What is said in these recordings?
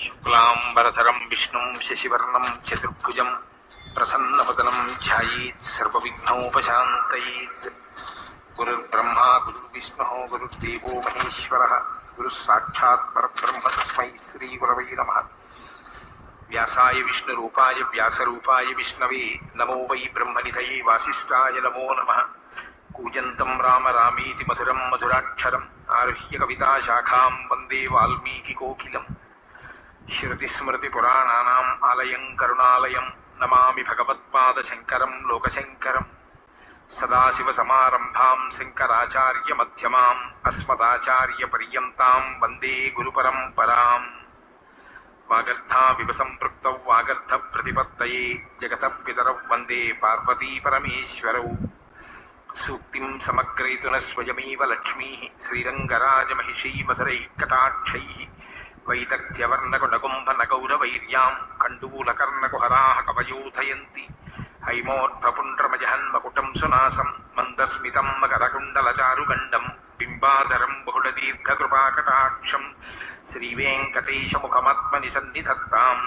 శుక్లాంబరధరం విష్ణుం శశివర్ణం చతుర్భుజం ప్రసన్నవదనం ధ్యాయేత్ సర్వవిఘ్నోపశాంతయేత్. గురుర్బ్రహ్మా గురుర్విష్ణుః గురుర్దేవో మహేశ్వరः గురుః సాక్షాత్ పరబ్రహ్మ తస్మై శ్రీగురవై నమః. వ్యాసాయ విష్ణురూపాయ వ్యాసరూపాయ విష్ణవే నమో వై బ్రహ్మనిధయే వాసిష్ఠాయ నమో నమః. కూజంతం రామ రామేతి మధురం మధురాక్షరం ఆరుహ్య కవితాశాఖాం వందే వాల్మీకికోకిలం. శృతిస్మృతిపురాణానాం ఆలయం కరుణాలయం నమామి భగవత్పాదశంకరం లోకశంకరం. సదాశివసమారంభాం శంకరాచార్యమధ్యమాం అస్మదాచార్యపర్యంతాం వందే గురుపరంపరాం. వాగర్థావివ సంపృక్తౌ వాగర్థప్రతిపత్తయే జగతః పితరౌ వందే పార్వతీపరమేశ్వరౌ. సూక్తిం సమగ్రయతున స్వయమేవ లక్ష్మీః శ్రీరంగరాజమహిషీమధురైః కటాక్షైః వైదగ్ధ్యవర్ణకుడకుంభనగౌరవైర్యాం కండూలకర్ణకుహరాः కవయోధయంతి. హైమోర్ధపుండ్రమజహన్మకుటం సునాసం మందస్మితం మకరకుండలచారుగండం బింబాధరం బహుళదీర్ఘకృపాకటాక్షం శ్రీవేంకటేశముఖమాత్మని సన్నిధత్తాం.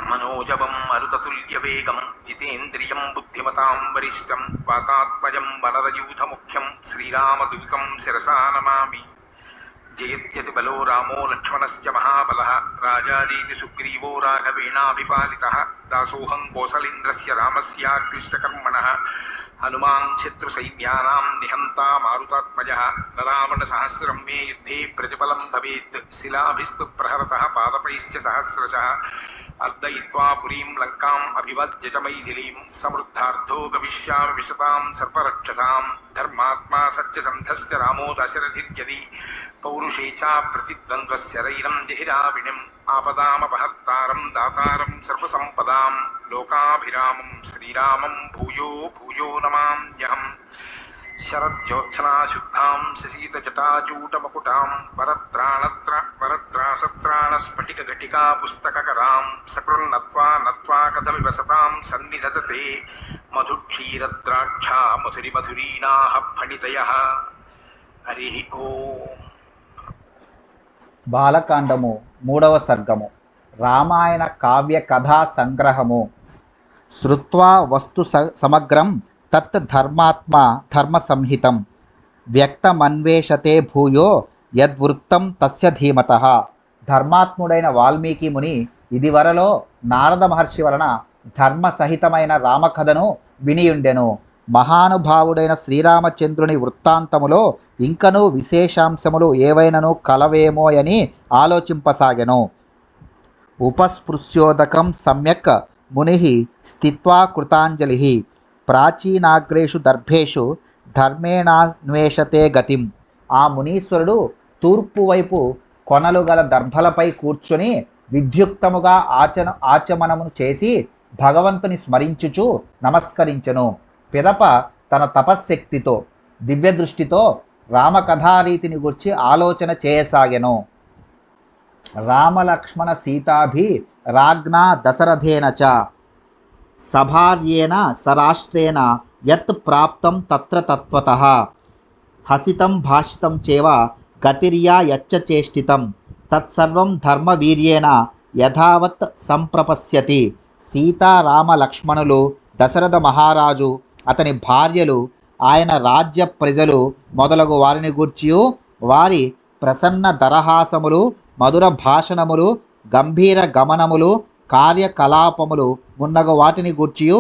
మనోజవం మరుతతుల్యవేగం జితేంద్రియం బుద్ధిమతాం వరిష్టం వాతాత్మజం వనరయూథముఖ్యం శ్రీరామదూతం శిరసా నమామి. జయత్యతి బలో రామో లక్ష్మణశ్చ మహాబలః రాజాదేతి సుగ్రీవో రాఘవేణాభిపాలితః. దాసోహం కోసలేంద్రస్య రామస్యాక్లిష్టకర్మణః హనుమాన్ శత్రుసైన్యానాం నిహంతా మారుతాత్మజः. రావణసహస్రం మే యుద్ధే ప్రతిఫలం భవేత్ శిలాభిస్తు ప్రహరతః పాదపైశ్చ సహస్రశः. అర్దయిత్వా పురీం లంకాం అభివజ్య చ మైథిలీం సమృద్ధార్థో గమిష్యామి విశతాం సర్వరక్షసాం. ధర్మాత్మా సత్యసంధశ్చ రామో దశరథిర్యది పౌరుషే చ ప్రతిద్వంద్వస్య రైరం జహిరావిణిం. ఆపదామపహర్తారం దాతారం సర్వసంపదాం లోకాభిరామం శ్రీరామం భూయో భూయో నమామ్యహం. శరజ్యోత్సనాశుద్ధాం శశీతజటాజూటమకుటాం వరత్రాసత్రాణస్ఫటికఘటికా పుస్తకకరాం సకృన్నత్వా నత్వా కథమివ సతాం సన్నిధతతే మధుక్షీరద్రాక్షా మధురిమధురీణాః ఫణితయః. హరి ఓం. బాలకాండము 3వ సర్గము. రామాయణ కావ్య కథా సంగ్రహము. శ్రుత్వా వస్తు సమగ్రం తత్ ధర్మాత్మా ధర్మ సంహితం వ్యక్తమన్వేషతే భూయో యద్వృత్తం తస్య ధీమతః. ధర్మాత్ముడైన వాల్మీకి ముని ఇదివరలో నారద మహర్షి వలన ధర్మ సహితమైన రామకథను వినియుండెను. మహానుభావుడైన శ్రీరామచంద్రుని వృత్తాంతములో ఇంకనూ విశేషాంశములు ఏవైనను కలవేమోయని ఆలోచింపసాగెను. ఉపస్పృశ్యోదకం సమ్యక్ ముని స్థిత్వా కృతాంజలి ప్రాచీనాగ్రేషు దర్భేషు ధర్మేణాన్వేషతే గతిం. ఆ మునీశ్వరుడు తూర్పు వైపు కొనలు గల దర్భలపై కూర్చుని విద్యుక్తముగా ఆచమనమును చేసి భగవంతుని స్మరించుచు నమస్కరించెను. పిదప తన తపశ్శక్తితో దివ్యదృష్టితో రామకథారీతిని గురించి ఆలోచన చేయసాగెను. రామలక్ష్మణ సీతాభి రాజ్ఞా దశరథేన చ సభార్యేణ సరాష్ట్రేణ యత్ ప్రాప్తం తత్ర తత్వతః హసితం భాషితం చేవ గతిర్యా యచ్చ చేష్టితం తత్సర్వం ధర్మవీర్యేణ యథావత్ సంప్రపశ్యతి. సీతారామ లక్ష్మణులు, దశరథ మహారాజు, అతని భార్యలు, ఆయన రాజ్య ప్రజలు మొదలగు వారిని గూర్చియు వారి ప్రసన్న దరహాసములు, మధుర భాషణములు, గంభీర గమనములు, కార్యకలాపములు మున్నగు వాటిని గూర్చియు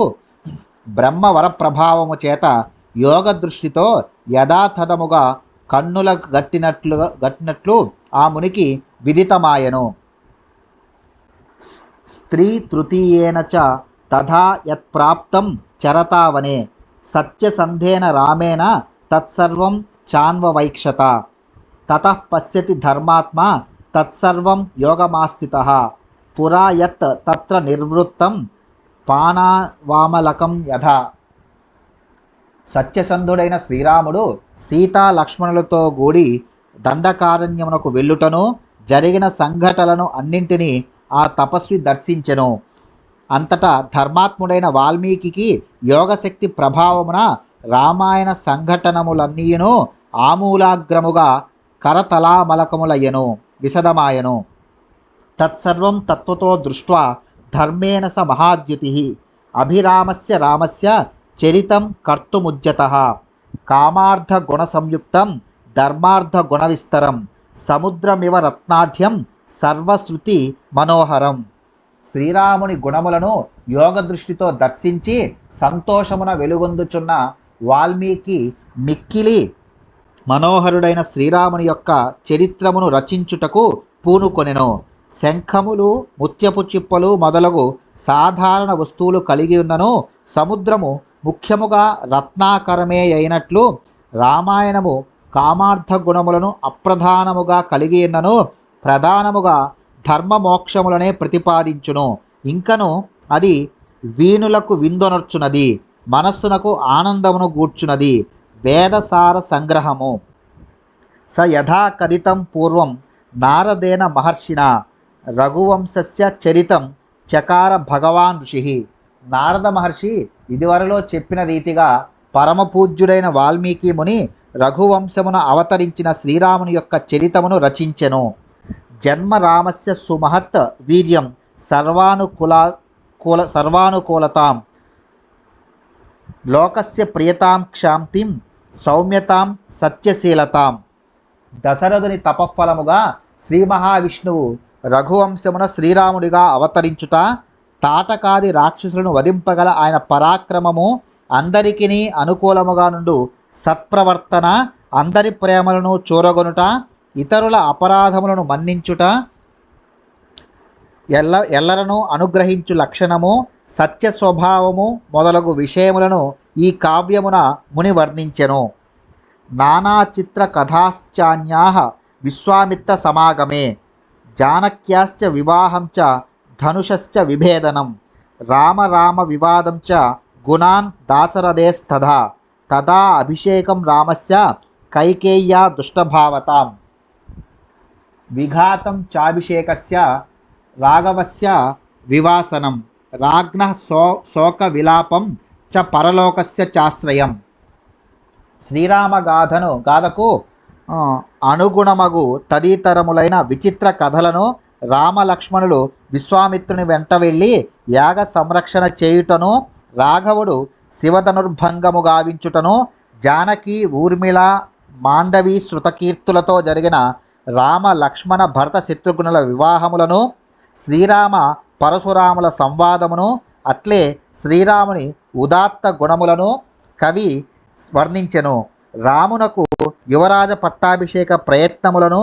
బ్రహ్మవర ప్రభావము చేత యోగ దృష్టితో యథాతథముగా కన్నుల గట్టినట్లు ఆ మునికి విదితమాయను. స్త్రీ తృతీయేన చ తథా యత్ప్రాప్తం చరతావనే సత్యసంధేన రామేణ తత్సర్వం చాన్వవైక్షత. తతః పశ్యతి ధర్మాత్మా తత్సర్వం యోగమాస్థితః పురా యత్ తత్ర నిర్వృత్తం పానావామలకం యథా. సత్యసంధుడైన శ్రీరాముడు సీతా లక్ష్మణులతో కూడి దండకారణ్యమునకు వెళ్ళుటను జరిగిన సంఘటనలను అన్నింటినీ ఆ తపస్వి దర్శించెను. అంతటా ధర్మాత్ముడైన వాల్మీకి యోగశక్తి ప్రభావమున రామాయణ సంఘటనములన్నీయును ఆమూలాగ్రముగా కరతలామలకములయ్యను, విశదమాయను. తత్సర్వం తత్వతో దృష్ట్వా ధర్మేణ స మహాద్యుతి అభిరామస్య రామస్య చరితం కర్తుముద్యతః కామార్థ గుణ సంయుక్తం ధర్మార్థ గుణ విస్తరం సముద్రమివ రత్నాఢ్యం సర్వశ్రుతి మనోహరం. శ్రీరాముని గుణములను యోగ దృష్టితో దర్శించి సంతోషమున వెలుగొందుచున్న వాల్మీకి మిక్కిలి మనోహరుడైన శ్రీరాముని యొక్క చరిత్రమును రచించుటకు పూనుకొనెను. శంఖములు, ముత్యపు చిప్పలు మొదలగు సాధారణ వస్తువులు కలిగి ఉన్నను సముద్రము ముఖ్యముగా రత్నాకరమే అయినట్లు రామాయణము కామార్థ గుణములను అప్రధానముగా కలిగి ఉన్నను ప్రధానముగా ధర్మ మోక్షములనే ప్రతిపాదించును. ఇంకను అది వీణులకు విందొనర్చున్నది, మనస్సునకు ఆనందమును గూర్చున్నది. వేదసార సంగ్రహము. స యథా కథితం పూర్వం నారదేన మహర్షిణ రఘువంశస్య చరితం చకార భగవాన్ ఋషి. నారద మహర్షి ఇదివరలో చెప్పిన రీతిగా పరమపూజ్యుడైన వాల్మీకి ముని రఘువంశమున అవతరించిన శ్రీరాముని యొక్క చరితమును రచించెను. జన్మ రామస్య సుమహత్ వీర్యం సర్వానుకూలతాం లోకస్య ప్రియతాం క్షాంతిం సౌమ్యతాం సత్యశీలతాం. దశరథుని తపఫలముగా శ్రీ మహావిష్ణువు రఘువంశమున శ్రీరాముడిగా అవతరించుట, తాటకాది రాక్షసులను వధింపగల ఆయన పరాక్రమము, అందరికిని అనుకూలముగా నుండు సత్ప్రవర్తన, అందరి ప్రేమలను చూరగొనుట, ఇతరుల అపరాధములను మన్నించుట, ఎల్లరను అనుగ్రహించు లక్షణము, సత్య స్వభావము మొదలగు విషయములను ఈ కావ్యమున ముని వర్ణించెను. నానాచిత్ర కథాశ్చాన్యా విశ్వామిత్ర సమాగమే జానక్యాశ్చ వివాహం చ ధనుషశ్చ విభేదనం రామ రామ వివాదం చ గుణాన్ దాశరథేస్తథా తదా అభిషేకం రామస్య కైకేయ్యా దుష్టభావతాం విఘాతం చాభిషేకస్య రాఘవస్య వివాసనం రాజ్ఞః శోక విలాపం చ పరలోకస్య చాశ్రయం. గాథకు అనుగుణమగు తదితరములైన విచిత్ర కథలను రామలక్ష్మణులు విశ్వామిత్రుని వెంట వెళ్ళి యాగ సంరక్షణ చేయుటను, రాఘవుడు శివధనుర్భంగము గావించుటను, జానకి ఊర్మిళ మాండవి శృతకీర్తులతో జరిగిన రామ లక్ష్మణ భరత శత్రుఘ్నుల వివాహములను, శ్రీరామ పరశురాముల సంవాదమును, అట్లే శ్రీరాముని ఉదాత్త గుణములను కవి వర్ణించెను. రామునకు యువరాజ పట్టాభిషేక ప్రయత్నములను,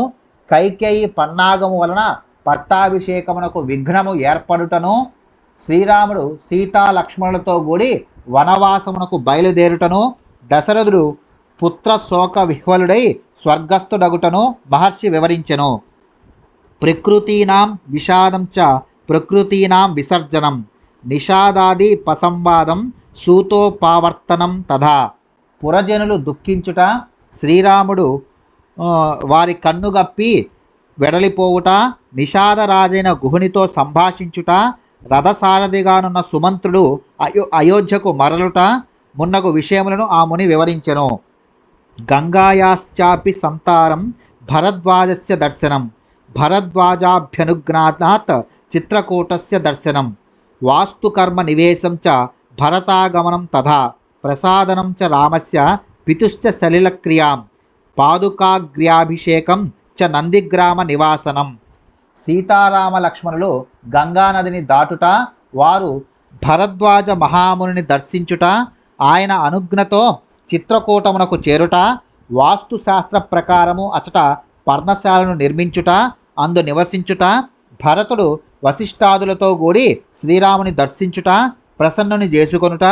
కైకేయి పన్నాగము వలన పట్టాభిషేకమునకు విఘ్నము ఏర్పడుటను, శ్రీరాముడు సీతాలక్ష్మణులతో కూడి వనవాసమునకు బయలుదేరుటను, దశరథుడు పుత్ర శోక విహ్వలుడై స్వర్గస్థుడగుటను మహర్షి వివరించెను. ప్రకృతీనాం విషాదం చ ప్రకృతీనాం విసర్జనం నిషాదాది పసంవాదం సూతోపావర్తనం తథా. పురజనులు దుఃఖించుట, శ్రీరాముడు వారి కన్నుగప్పి వెడలిపోవుట, నిషాదరాజైన గుహునితో సంభాషించుట, రథసారథిగానున్న సుమంత్రుడు అయోధ్యకు మరలుట మున్నగు విషయములను ఆ ముని వివరించెను. గంగాయాశ్చాపి సంతారం భరద్వాజస్య దర్శనం భరద్వాజాభ్యనుజ్ఞానాత్ చిత్రకూటస్య దర్శనం వాస్తుకర్మ నివేశం చ భరతాగమనం తథా ప్రసాదనం చ రామస్య పితుశ్చ సలిలక్రియాం పాదుకాగ్ర్యాభిషేకం చ నందిగ్రామ నివాసనం. సీతారామ లక్ష్మణులు గంగానదిని దాటుట, వారు భరద్వాజ మహామునిని దర్శించుట, ఆయన అనుజ్ఞతో చిత్రకూటమునకు చేరుట, వాస్తుశాస్త్ర ప్రకారము అచట పర్ణశాలను నిర్మించుట, అందు నివసించుట, భరతుడు వశిష్ఠాదులతో కూడి శ్రీరాముని దర్శించుట, ప్రసన్నుని చేసుకొనుట,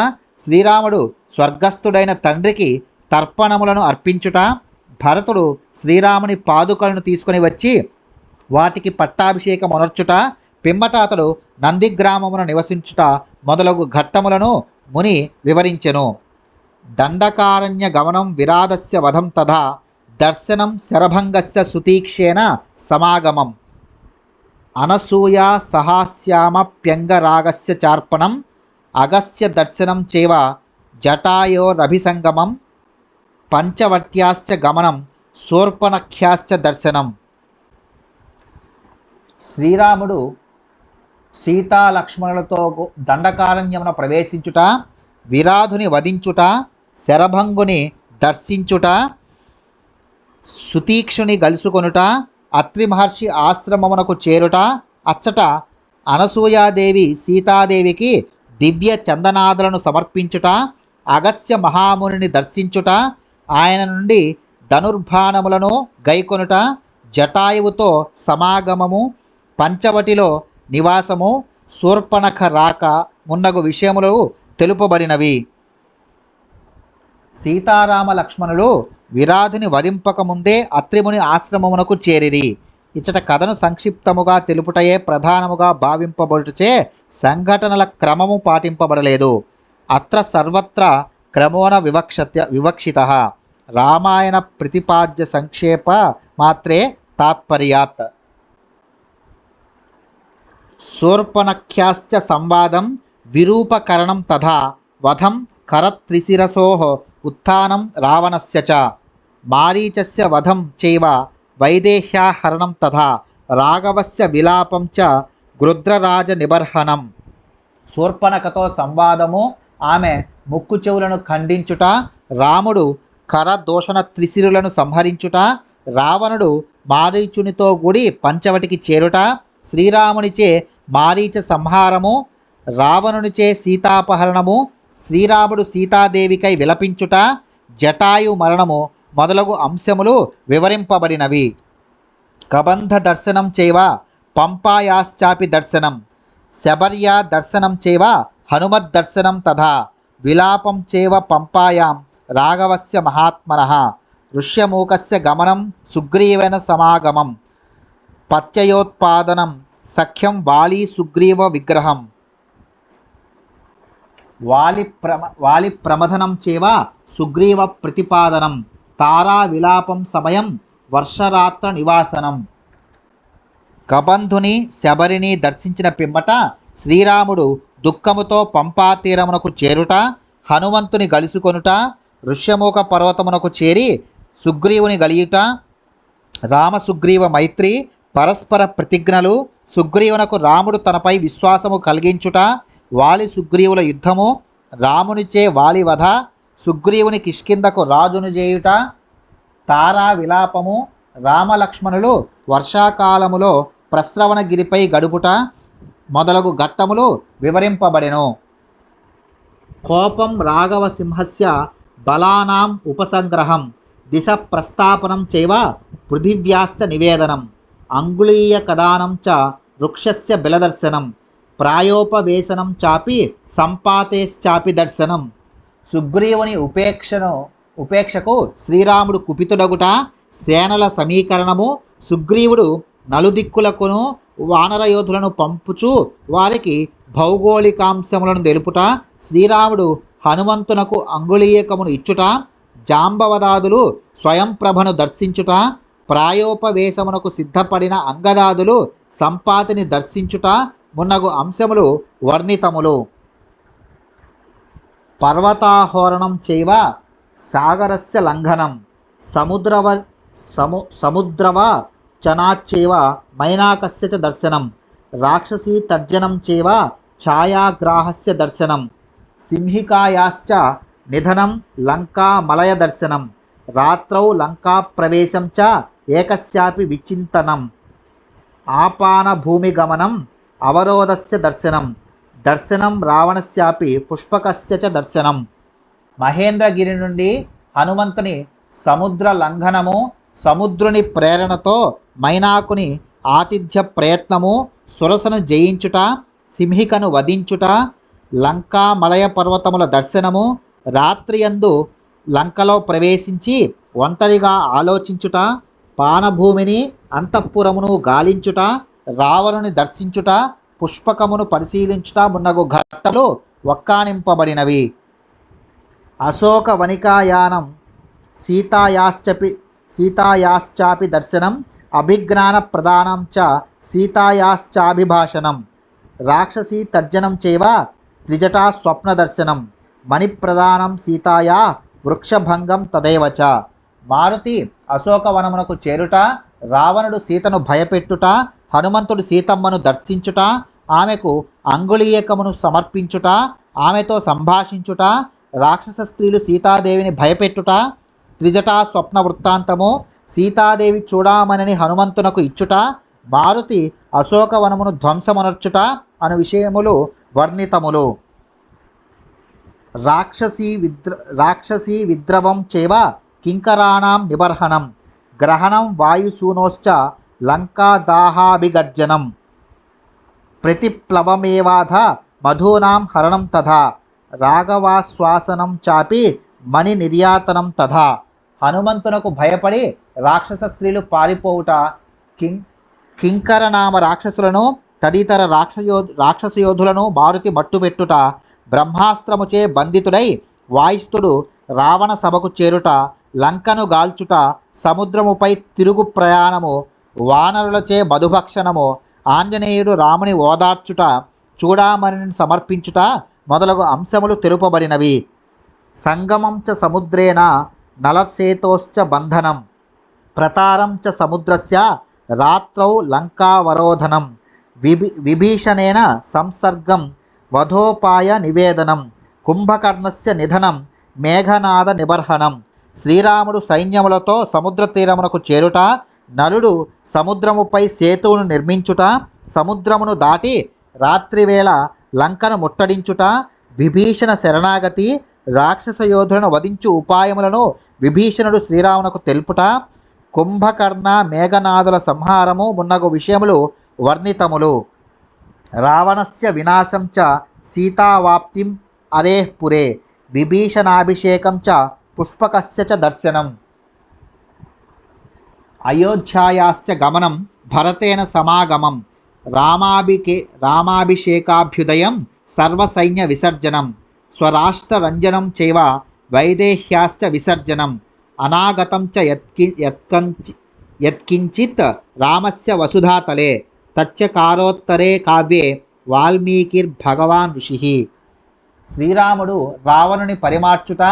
శ్రీరాముడు స్వర్గస్థుడైన తండ్రికి తర్పణములను అర్పించుట, భరతుడు శ్రీరాముని పాదుకలను తీసుకొని వచ్చి వాటికి పట్టాభిషేకమునర్చుట, పిమ్మట అతడు నందిగ్రామమున నివసించుట మొదలగు ఘట్టములను ముని వివరించెను. దండకారణ్య గమనం విరాధస్య వధం తథా దర్శనం శరభంగస్య సుతీక్షేణ సమాగమం అనసూయా సహాస్యామప్యంగరాగస్య చార్పణం అగస్య దర్శనం చేవ జటాయోరభిసంగమం పంచవట్యాశ్చ గమనం శూర్పణఖ్యాశ్చ దర్శనం. శ్రీరాముడు సీతా లక్ష్మణులతో దండకారణ్యమున ప్రవేశించుట, విరాధుని వధించుట, శరభంగుని దర్శించుట, సుతీక్షుని గలుసుకొనుట, అత్రి మహర్షి ఆశ్రమమునకు చేరుట, అచ్చట అనసూయాదేవి సీతాదేవికి దివ్య చందనాదులను సమర్పించుట, అగస్త్య మహామునిని దర్శించుట, ఆయన నుండి ధనుర్బాణములను గైకొనుట, జటాయువుతో సమాగమము, పంచవటిలో నివాసము, శూర్పణఖ రాక మున్నగు విషయములు తెలుపబడినవి. సీతారామ లక్ష్మణులు విరాధుని వధింపక ముందే అత్రిముని ఆశ్రమమునకు చేరిరి. ఇచ్చట కథను సంక్షిప్తముగా తెలుపుటయే ప్రధానముగా భావింపబడుటచే సంఘటనల క్రమము పాటింపబడలేదు. అత్ర సర్వత్ర క్రమోణ వివక్షిత రామాయణ ప్రతిపాద్య సంక్షేప మాత్రే తాత్పర్యాత్. శూర్పణఖ్యాశ్చ సంవాదం విరూపకరణం తథా వధం కరత్రిశిరసోః ఉత్థానం రావణస్య చ మారీచస్య వధం చైవ వైదేహ్యాహరణం తథా రాఘవస్య విలాపం చ గృధ్రరాజ నిబర్హణం. శూర్పణఖతో సంవాదము, ఆమె ముక్కు చెవులను ఖండించుట, రాముడు కరదూషణ త్రిశిరులను సంహరించుట, రావణుడు మారీచునితో కూడి పంచవటికి చేరుట, శ్రీరామునిచే మారీచ సంహారము, రావణునిచే సీతాపహరణము, శ్రీరాముడు సీతాదేవికై విలపించుట, జటాయు మరణము మొదలగు అంశములు వివరింపబడినవి. కబంధ దర్శనం చైవ పంపాయాశ్చాపి దర్శనం, శబర్యా దర్శనం చైవ హనుమద్దర్శనం తథా విలాపం చైవ పంపాయాం రాఘవస్య మహాత్మనః ఋష్యమూకస్య గమనం సుగ్రీవేన సమాగమం పత్యయోత్పాదనం సఖ్యం వాలి సుగ్రీవ విగ్రహం వాలి ప్రమథనం చేవ సుగ్రీవ ప్రతిపాదనం తారా విలాపం సమయం వర్షరాత్ర నివాసనం. కబంధుని శబరిని దర్శించిన పిమ్మట శ్రీరాముడు దుఃఖముతో పంపాతీరమునకు చేరుట, హనుమంతుని గలుసుకొనుట, ఋష్యమూక పర్వతమునకు చేరి సుగ్రీవుని గలియుట, రామసుగ్రీవ మైత్రి పరస్పర ప్రతిజ్ఞలు, సుగ్రీవునకు రాముడు తనపై విశ్వాసము కలిగించుట, వాలి సుగ్రీవుల యుద్ధము, రామునిచే వాలి వధ, సుగ్రీవుని కిష్కిందకు రాజును చేయుట, తారా విలాపము, రామలక్ష్మణులు వర్షాకాలములో ప్రస్రవణగిరిపై గడుపుట మొదలగు ఘట్టములు వివరింపబడెను. కోపం రాఘవ సింహస్య బలానాం ఉపసంగ్రహం దిశ ప్రస్థాపనం చైవ పృథివ్యాశ్చ నివేదనం అంగుళీయ కదానం చ వృక్షస్య బిలదర్శనం ప్రాయోపవేశనం చాపి సంపాతేశ్చాపి దర్శనం. సుగ్రీవుని ఉపేక్షకు శ్రీరాముడు కుపితుడగుట, సేనల సమీకరణము, సుగ్రీవుడు నలుదిక్కులకును వానరయోధులను పంపుచు వారికి భౌగోళికాంశములను తెలుపుట, శ్రీరాముడు హనుమంతునకు అంగుళీయకమును ఇచ్చుట, జాంబవదాదులు స్వయంప్రభను దర్శించుట, ప్రాయోపవేశమునకు సిద్ధపడిన అంగదాదులు సంపాతిని దర్శించుట మున్నగు అంశములు వర్ణితములు. పర్వతాహోరణం చైవ సాగరస్య లంఘనం సముద్రవ చనాచ్చైవ మైనాకస్య చ దర్శనం రాక్షసీ తర్జనం చైవ ఛాయాగ్రాహస్య దర్శనం సింహికాయాశ్చ నిధనం లంకా మలయ దర్శనం రాత్రౌ లంకా ప్రవేశం చ ఏకస్యాపి విచింతనం ఆపాన భూమిగమనం అవరోధస్య దర్శనం దర్శనం రావణస్యాపి పుష్పకస్య చ దర్శనం. మహేంద్రగిరి నుండి హనుమంతుని సముద్ర లంఘనము, సముద్రుని ప్రేరణతో మైనాకుని ఆతిథ్య ప్రయత్నము, సురసను జయించుట, సింహికను వధించుట, లంకా మలయ పర్వతముల దర్శనము, రాత్రియందు లంకలో ప్రవేశించి ఒంటరిగా ఆలోచించుట, పానభూమిని అంతఃపురమును గాలించుట, రావణుని దర్శించుట, పుష్పకమును పరిశీలించుట మున్నగు ఘట్టలు వక్కానింపబడినవి. అశోక వనికాయానం సీతాయాశ్చాపి దర్శనం అభిజ్ఞాన ప్రదానం చ సీతాయాశ్చాభిభాషణం రాక్షసీ తర్జనం చైవ త్రిజటా స్వప్న దర్శనం మణిప్రదానం సీతాయా వృక్షభంగం తదేవ చ. మారుతి అశోకవనమునకు చేరుట, రావణుడు సీతను భయపెట్టుట, హనుమంతుడు సీతమ్మను దర్శించుట, ఆమెకు అంగుళీయకమును సమర్పించుట, ఆమెతో సంభాషించుట, రాక్షస స్త్రీలు సీతాదేవిని భయపెట్టుట, త్రిజటా స్వప్న వృత్తాంతము, సీతాదేవి చూడామణిని హనుమంతునకు ఇచ్చుట, మారుతి అశోకవనమును ధ్వంసమనర్చుట అను విషయములు వర్ణితములు. రాక్షసీ విద్రవం చేవ కింకరాణాం నిబర్హణం, గ్రహణం వాయుసూనోశ్చ లంకాదాహాభిగర్జనం, ప్రతిప్లవమేవాధ మధూనాం హరణం తథా, రాఘవాశ్వాసనం చాపి మణి నిర్యాతనం తథా. హనుమంతునకు భయపడి రాక్షస స్త్రీలు పారిపోవుట, కింకరనామ రాక్షసులను తదితర రాక్షసయోధులను మారుతి మట్టుపెట్టుట, బ్రహ్మాస్త్రముచే బంధితుడై వాయుస్తుడు రావణ సభకు చేరుట, లంకను గాల్చుట, సముద్రముపై తిరుగు ప్రయాణము, వానరులచే మధుభక్షణము, ఆంజనేయుడు రాముని ఓదార్చుట, చూడామణిని సమర్పించుట మొదలగు అంశములు తెలుపబడినవి. సంగమం చ సముద్రేణ నలసేతోశ్చ బంధనం, ప్రతారం చ సముద్రస్య రాత్రౌ లంకావరోధనం, విభీషణేన సంసర్గం వధోపాయ నివేదనం, కుంభకర్ణస్య నిధనం మేఘనాద నిబర్హణం. శ్రీరాముడు సైన్యములతో సముద్ర తీరమునకు చేరుట, నలుడు సముద్రముపై సేతువును నిర్మించుట, సముద్రమును దాటి రాత్రివేళ లంకను ముట్టడించుట, విభీషణ శరణాగతి, రాక్షస యోధులను వధించు ఉపాయములను విభీషణుడు శ్రీరామునకు తెలుపుట, కుంభకర్ణ మేఘనాదుల సంహారము మున్నగు విషయములు వర్ణితములు. రావణస్య వినాశం చ సీతావాప్తిం అరేఃపురే, విభీషణాభిషేకం చ పుష్పకస్య చ దర్శనం, అయోధ్యాయాశ్చ గమనం భరతేన సమాగమం, రామాభిషేకాభ్యుదయం సర్వసైన్య విసర్జనం, స్వరాష్ట్రరంజనం చైవ వైదేహ్యాశ్చ విసర్జనం, అనాగతం చ యత్కించిత్ రామస్య వసుధాతలే, తచ్చకారోత్తరే కావ్యే వాల్మీకిర్భగవాన్ ఋషి. శ్రీరాముడు రావణుని పరిమార్చుట,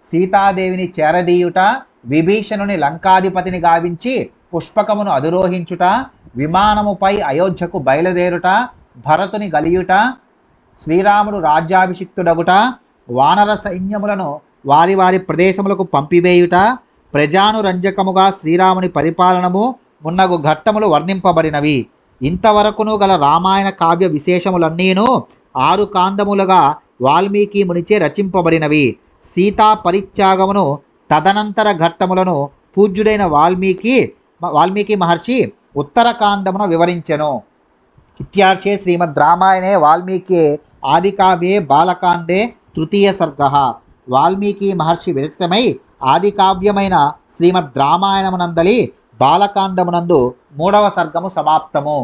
సీతాదేవిని చేరదీయుట, విభీషణుని లంకాధిపతిని గావించి పుష్పకమును అధిరోహించుట, విమానముపై అయోధ్యకు బయలుదేరుట, భరతుని గలియుట, శ్రీరాముడు రాజ్యాభిషిక్తుడగుట, వానర సైన్యములను వారి వారి ప్రదేశములకు పంపివేయుట, ప్రజానురంజకముగా శ్రీరాముని పరిపాలనము మున్నగు ఘట్టములు వర్ణింపబడినవి. ఇంతవరకును గల రామాయణ కావ్య విశేషములన్నీను 6 కాండములుగా వాల్మీకి మునిచే రచింపబడినవి. సీతా పరిత్యాగమును తదనంతర ఘట్టములను పూజ్యుడైన వాల్మీకి మహర్షి ఉత్తరకాండమున వివరించెను. ఇత్యార్షే శ్రీమద్ రామాయణే వాల్మీకి ఆదికావ్యే బాలకాండే తృతీయ సర్గః. వాల్మీకి మహర్షి విరచితమై ఆదికావ్యమైన శ్రీమద్ రామాయణమునందలి బాలకాండమునందు 3వ సర్గము సమాప్తము.